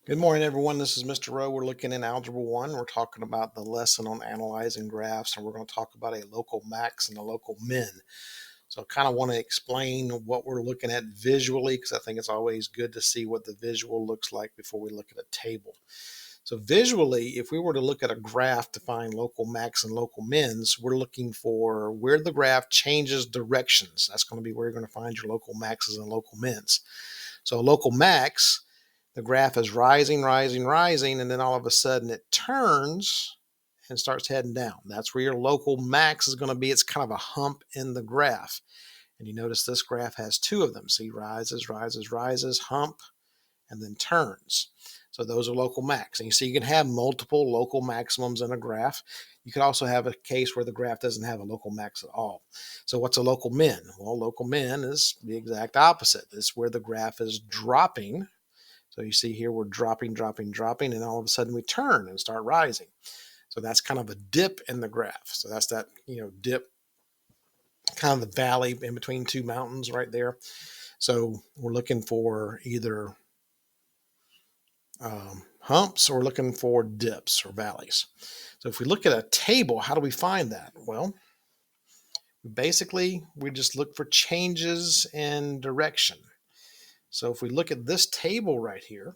Good morning, everyone. This is Mr. Rowe. We're looking in Algebra 1. We're talking about the lesson on analyzing graphs, and we're going to talk about a local max and a local min. So I kind of want to explain what we're looking at visually because I think it's always good to see what the visual looks like before we look at a table. So visually, if we were to look at a graph to find local max and local mins, we're looking for where the graph changes directions. That's going to be where you're going to find your local maxes and local mins. So a local max, the graph is rising, rising, rising, and then all of a sudden it turns and starts heading down. That's where your local max is going to be. It's kind of a hump in the graph. And you notice this graph has two of them. See, rises, rises, rises, hump, and then turns. So those are local max. And you see you can have multiple local maximums in a graph. You could also have a case where the graph doesn't have a local max at all. So what's a local min? Well, local min is the exact opposite. It's where the graph is dropping. So you see here we're dropping, dropping, dropping, and all of a sudden we turn and start rising. So that's kind of a dip in the graph. So that's that, dip, kind of the valley in between two mountains right there. So we're looking for either humps or looking for dips or valleys. So if we look at a table, how do we find that? Well, basically we just look for changes in direction. So if we look at this table right here,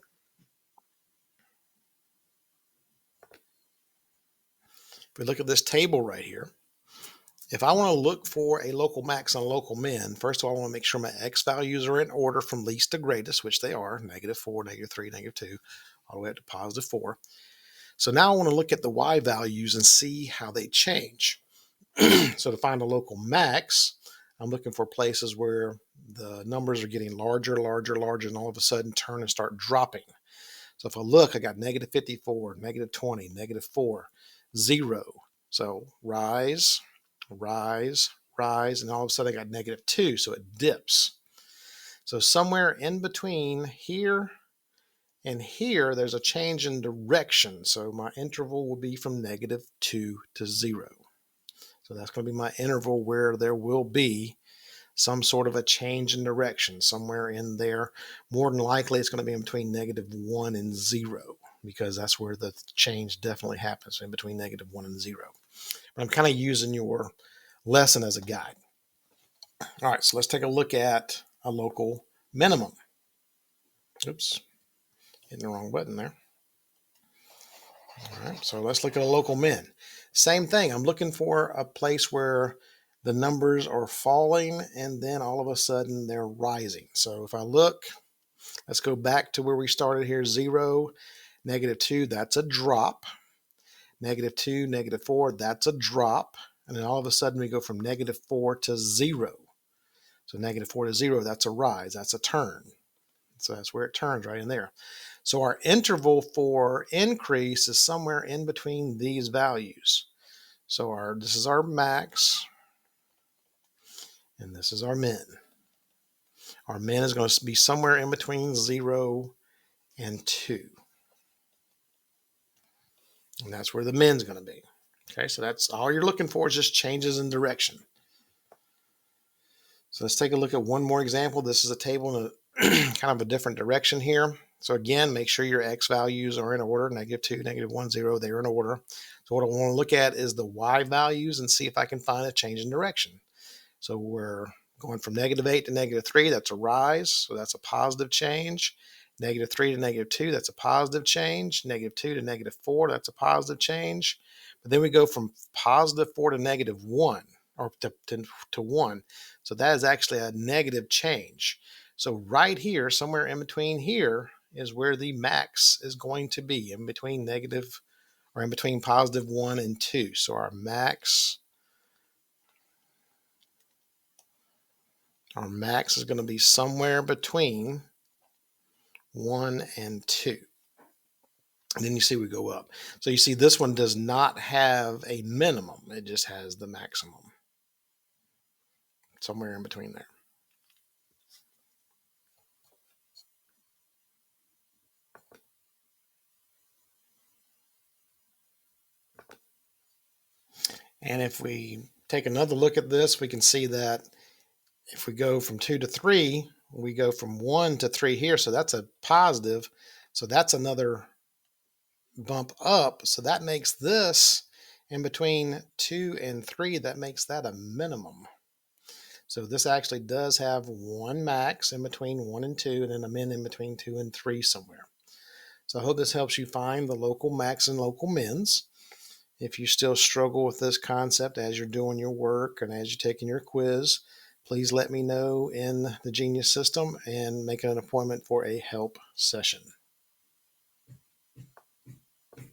if I want to look for a local max and a local min, first of all, I want to make sure my x values are in order from least to greatest, which they are, -4, -3, -2, all the way up to +4. So now I want to look at the y values and see how they change. So to find a local max, I'm looking for places where the numbers are getting larger, larger, larger, and all of a sudden turn and start dropping. So if I look, I got -54, -20, -4, 0. So rise, rise, rise, and all of a sudden I got -2, so it dips. So somewhere in between here and here, there's a change in direction. So my interval will be from -2 to 0. So that's going to be my interval where there will be some sort of a change in direction somewhere in there. More than likely, it's going to be in between -1 and 0 because that's where the change definitely happens, in between -1 and 0. But I'm kind of using your lesson as a guide. All right, so let's take a look at a local minimum. Oops, hitting the wrong button there. All right, so let's look at a local min. Same thing. I'm looking for a place where the numbers are falling and then all of a sudden they're rising. So if I look, let's go back to where we started here, 0, -2, that's a drop. -2, -4, that's a drop. And then all of a sudden we go from -4 to 0. So -4 to 0, that's a rise, that's a turn. So that's where it turns right in there. So our interval for increase is somewhere in between these values. So this is our max, and this is our min. Our min is going to be somewhere in between 0 and 2. And that's where the min is going to be. Okay, so that's all you're looking for, is just changes in direction. So let's take a look at one more example. This is a table in a kind of a different direction here. So again, make sure your x values are in order, -2, -1, 0, they're in order. So what I want to look at is the y values and see if I can find a change in direction. So we're going from -8 to -3, that's a rise, so that's a positive change. -3 to -2, that's a positive change. -2 to -4, that's a positive change. But then we go from +4 to -1, or to 1. So that is actually a negative change. So right here, somewhere in between here, is where the max is going to be, in between negative, or in between +1 and 2. So our max is going to be somewhere between 1 and 2. And then you see we go up. So you see this one does not have a minimum. It just has the maximum. Somewhere in between there. And if we take another look at this, we can see that if we go from 2 to 3, we go from 1 to 3 here. So that's a positive. So that's another bump up. So that makes this in between 2 and 3, that makes that a minimum. So this actually does have one max in between 1 and 2, and then a min in between 2 and 3 somewhere. So I hope this helps you find the local max and local mins. If you still struggle with this concept as you're doing your work and as you're taking your quiz, please let me know in the Genius system and make an appointment for a help session.